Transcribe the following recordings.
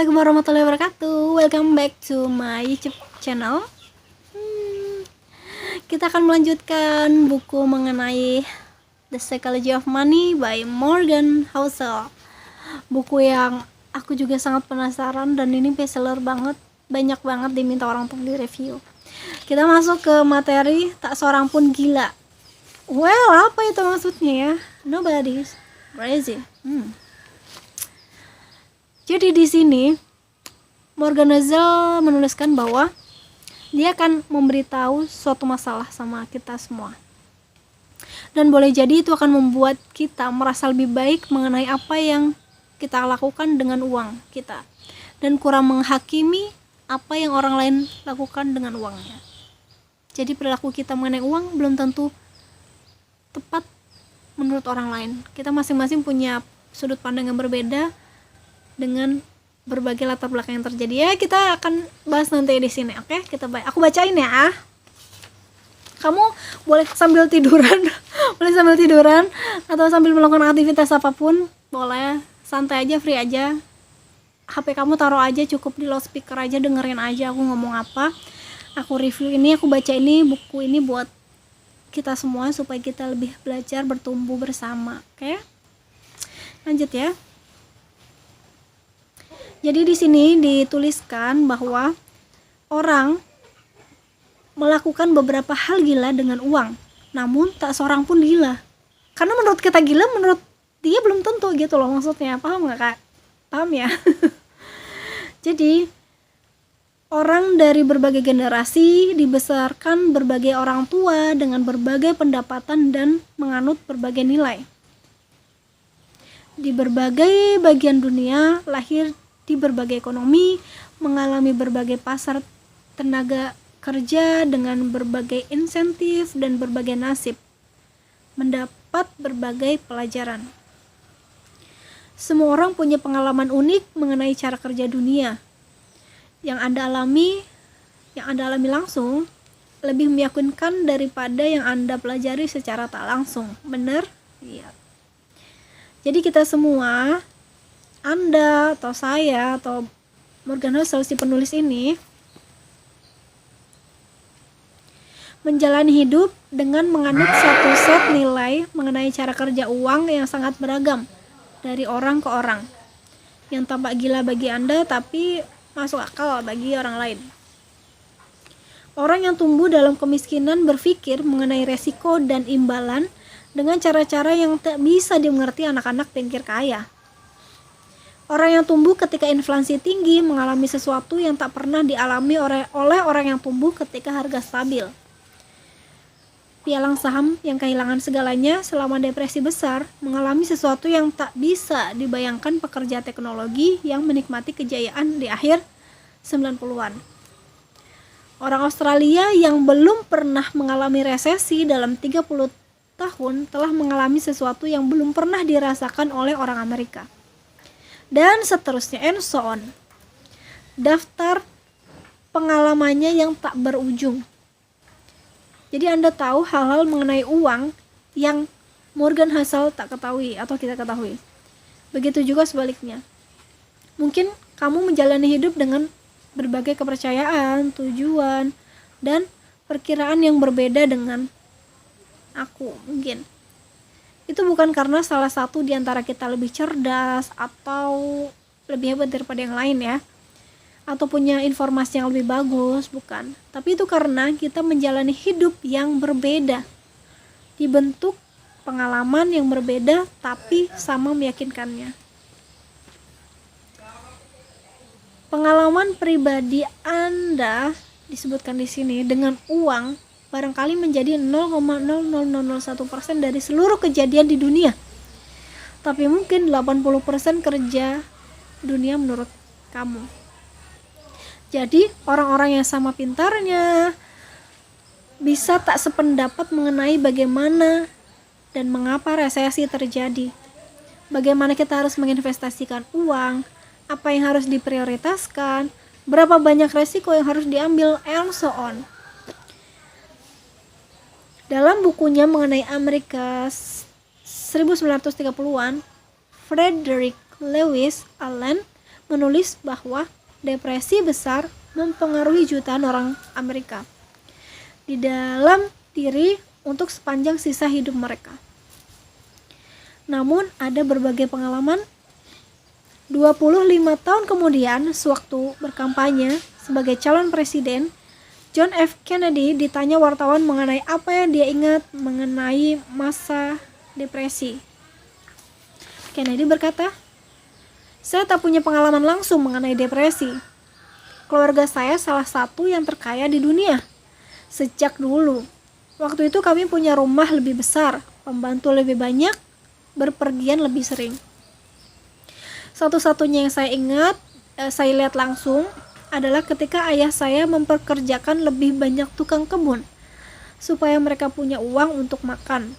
Assalamualaikum warahmatullahi wabarakatuh. Welcome back to my YouTube channel. Kita akan melanjutkan buku mengenai The Psychology of Money by Morgan Housel. Buku yang aku juga sangat penasaran dan ini bestseller banget. Banyak banget diminta orang untuk direview. Kita masuk ke materi tak seorang pun gila. Well, apa itu maksudnya ya? Nobody's crazy. Jadi di sini Morgan Housel menuliskan bahwa dia akan memberitahu suatu masalah sama kita semua. Dan boleh jadi itu akan membuat kita merasa lebih baik mengenai apa yang kita lakukan dengan uang kita dan kurang menghakimi apa yang orang lain lakukan dengan uangnya. Jadi perilaku kita mengenai uang belum tentu tepat menurut orang lain. Kita masing-masing punya sudut pandang yang berbeda dengan berbagai latar belakang yang terjadi. Ya, kita akan bahas nanti di sini. Oke, aku bacain ya. Kamu boleh sambil tiduran, atau sambil melakukan aktivitas apapun, boleh. Santai aja, free aja. HP kamu taruh aja, cukup di loudspeaker aja, dengerin aja aku ngomong apa. Aku review ini, aku baca ini, buku ini buat kita semua supaya kita lebih belajar bertumbuh bersama. Oke? Lanjut ya. Jadi di sini dituliskan bahwa orang melakukan beberapa hal gila dengan uang, namun tak seorang pun gila. Karena menurut kita gila, menurut dia belum tentu gitu loh maksudnya. Paham nggak Kak? Paham ya? Jadi orang dari berbagai generasi dibesarkan berbagai orang tua dengan berbagai pendapatan dan menganut berbagai nilai. Di berbagai bagian dunia, lahir di berbagai ekonomi, mengalami berbagai pasar tenaga kerja dengan berbagai insentif dan berbagai nasib, mendapat berbagai pelajaran. Semua orang punya pengalaman unik mengenai cara kerja dunia. Yang Anda alami langsung lebih meyakinkan daripada yang Anda pelajari secara tak langsung. Benar? Iya. Jadi kita semua, Anda atau saya atau Morgan Housel si penulis ini, menjalani hidup dengan menganut satu set nilai mengenai cara kerja uang yang sangat beragam dari orang ke orang, yang tampak gila bagi Anda tapi masuk akal bagi orang lain. Orang yang tumbuh dalam kemiskinan berpikir mengenai resiko dan imbalan dengan cara-cara yang tak bisa dimengerti anak-anak bankir kaya. Orang yang tumbuh ketika inflasi tinggi mengalami sesuatu yang tak pernah dialami oleh orang yang tumbuh ketika harga stabil. Pialang saham yang kehilangan segalanya selama depresi besar mengalami sesuatu yang tak bisa dibayangkan pekerja teknologi yang menikmati kejayaan di akhir 90-an. Orang Australia yang belum pernah mengalami resesi dalam 30 tahun telah mengalami sesuatu yang belum pernah dirasakan oleh orang Amerika. Dan seterusnya, and so on. Daftar pengalamannya yang tak berujung. Jadi Anda tahu hal-hal mengenai uang yang Morgan Housel tak ketahui atau kita ketahui. Begitu juga sebaliknya. Mungkin kamu menjalani hidup dengan berbagai kepercayaan, tujuan, dan perkiraan yang berbeda dengan aku mungkin. Itu bukan karena salah satu di antara kita lebih cerdas atau lebih hebat daripada yang lain ya, atau punya informasi yang lebih bagus, bukan. Tapi itu karena kita menjalani hidup yang berbeda, dibentuk pengalaman yang berbeda tapi sama meyakinkannya. Pengalaman pribadi Anda disebutkan di sini dengan uang barangkali menjadi 0,00001% dari seluruh kejadian di dunia. Tapi mungkin 80% kerja dunia menurut kamu. Jadi orang-orang yang sama pintarnya bisa tak sependapat mengenai bagaimana dan mengapa resesi terjadi. Bagaimana kita harus menginvestasikan uang, apa yang harus diprioritaskan, berapa banyak resiko yang harus diambil, and so on. Dalam bukunya mengenai Amerika 1930-an, Frederick Lewis Allen menulis bahwa depresi besar mempengaruhi jutaan orang Amerika di dalam diri untuk sepanjang sisa hidup mereka. Namun ada berbagai pengalaman. 25 tahun kemudian, sewaktu berkampanye sebagai calon presiden, John F. Kennedy ditanya wartawan mengenai apa yang dia ingat mengenai masa depresi. Kennedy berkata, "Saya tak punya pengalaman langsung mengenai depresi. Keluarga saya salah satu yang terkaya di dunia. Sejak dulu. Waktu itu kami punya rumah lebih besar, pembantu lebih banyak, berpergian lebih sering. Satu-satunya yang saya ingat, saya lihat langsung adalah ketika ayah saya memperkerjakan lebih banyak tukang kebun supaya mereka punya uang untuk makan.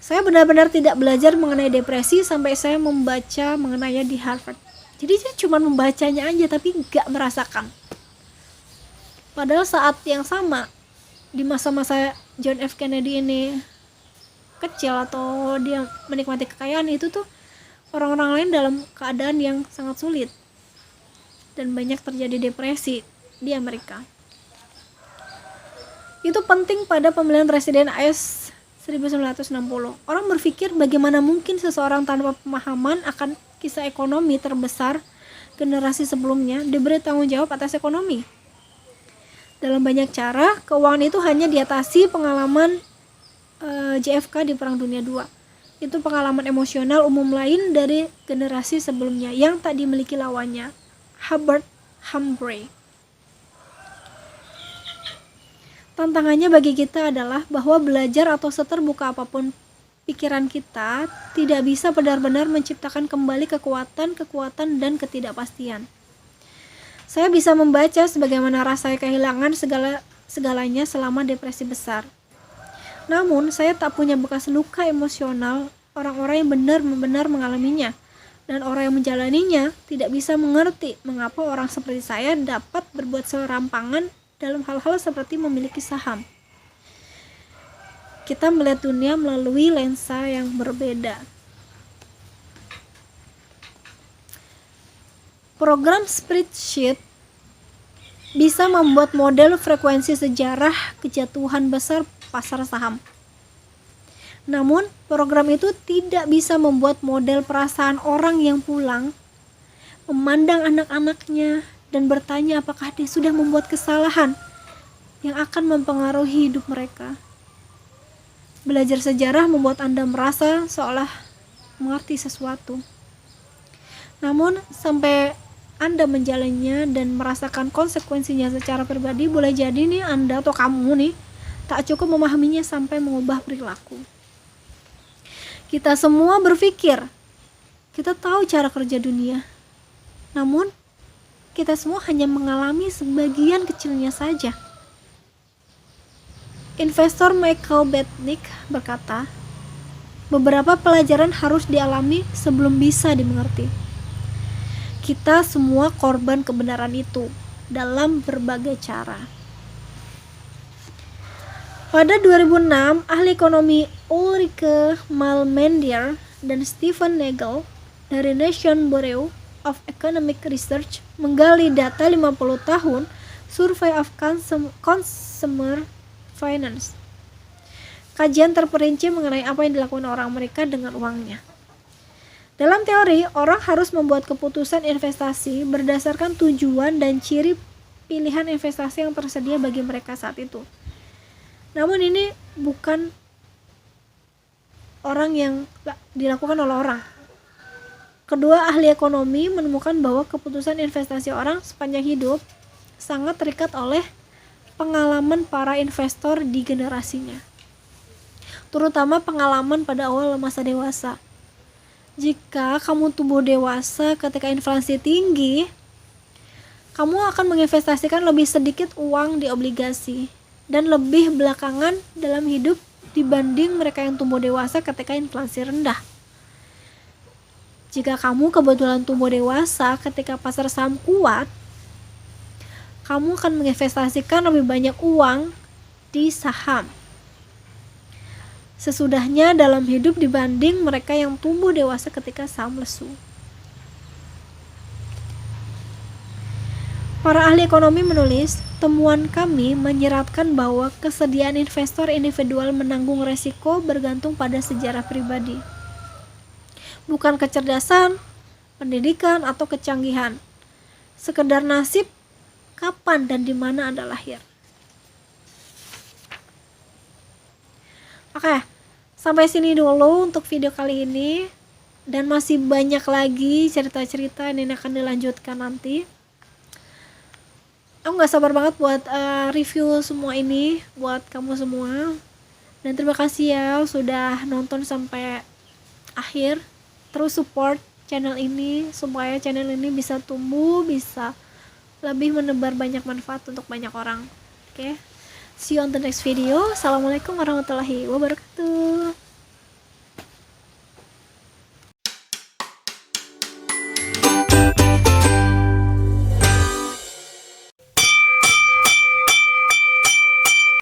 Saya benar-benar tidak belajar mengenai depresi sampai saya membaca mengenainya di Harvard." Jadi saya cuma membacanya aja tapi gak merasakan. Padahal saat yang sama, di masa-masa John F. Kennedy ini kecil atau dia menikmati kekayaan, itu tuh orang-orang lain dalam keadaan yang sangat sulit dan banyak terjadi depresi di Amerika. Itu penting pada pemilihan presiden AS 1960. Orang berpikir bagaimana mungkin seseorang tanpa pemahaman akan kisah ekonomi terbesar generasi sebelumnya diberi tanggung jawab atas ekonomi. Dalam banyak cara, keuangan itu hanya diatasi pengalaman JFK di Perang Dunia II. Itu pengalaman emosional umum lain dari generasi sebelumnya yang tak dimiliki lawannya. Hubert Humphrey. Tantangannya bagi kita adalah bahwa belajar atau seterbuka apapun pikiran kita tidak bisa benar-benar menciptakan kembali kekuatan dan ketidakpastian. Saya bisa membaca sebagaimana rasa kehilangan segalanya selama depresi besar. Namun, saya tak punya bekas luka emosional orang-orang yang benar-benar mengalaminya, dan orang yang menjalaninya tidak bisa mengerti mengapa orang seperti saya dapat berbuat serampangan dalam hal-hal seperti memiliki saham. Kita melihat dunia melalui lensa yang berbeda. Program spreadsheet bisa membuat model frekuensi sejarah kejatuhan besar pasar saham. Namun, program itu tidak bisa membuat model perasaan orang yang pulang, memandang anak-anaknya, dan bertanya apakah dia sudah membuat kesalahan yang akan mempengaruhi hidup mereka. Belajar sejarah membuat Anda merasa seolah mengerti sesuatu. Namun, sampai Anda menjalannya dan merasakan konsekuensinya secara pribadi, boleh jadi nih Anda atau kamu nih tak cukup memahaminya sampai mengubah perilaku. Kita semua berpikir kita tahu cara kerja dunia, namun kita semua hanya mengalami sebagian kecilnya saja. Investor Michael Batnick berkata, beberapa pelajaran harus dialami sebelum bisa dimengerti. Kita semua korban kebenaran itu dalam berbagai cara. Pada 2006, ahli ekonomi Ulrike Malmendier dan Stephen Nagel dari National Bureau of Economic Research menggali data 50 tahun Survey of Consumer Finance. Kajian terperinci mengenai apa yang dilakukan orang Amerika dengan uangnya. Dalam teori, orang harus membuat keputusan investasi berdasarkan tujuan dan ciri pilihan investasi yang tersedia bagi mereka saat itu. Namun ini bukan orang yang dilakukan oleh orang. Kedua ahli ekonomi menemukan bahwa keputusan investasi orang sepanjang hidup sangat terikat oleh pengalaman para investor di generasinya, terutama pengalaman pada awal masa dewasa. Jika kamu tumbuh dewasa ketika inflasi tinggi, kamu akan menginvestasikan lebih sedikit uang di obligasi dan lebih belakangan dalam hidup dibanding mereka yang tumbuh dewasa ketika inflasi rendah. Jika kamu kebetulan tumbuh dewasa ketika pasar saham kuat, kamu akan menginvestasikan lebih banyak uang di saham sesudahnya dalam hidup dibanding mereka yang tumbuh dewasa ketika saham lesu. Para ahli ekonomi menulis, temuan kami menyeratkan bahwa kesediaan investor individual menanggung resiko bergantung pada sejarah pribadi, bukan kecerdasan, pendidikan, atau kecanggihan. Sekedar nasib, kapan dan di mana Anda lahir. Oke, sampai sini dulu untuk video kali ini. Dan masih banyak lagi cerita-cerita yang akan dilanjutkan nanti. Aku gak sabar banget buat review semua ini buat kamu semua. Dan terima kasih ya sudah nonton sampai akhir. Terus support channel ini supaya channel ini bisa tumbuh, bisa lebih menebar banyak manfaat untuk banyak orang. Oke, see you on the next video. Assalamualaikum warahmatullahi wabarakatuh.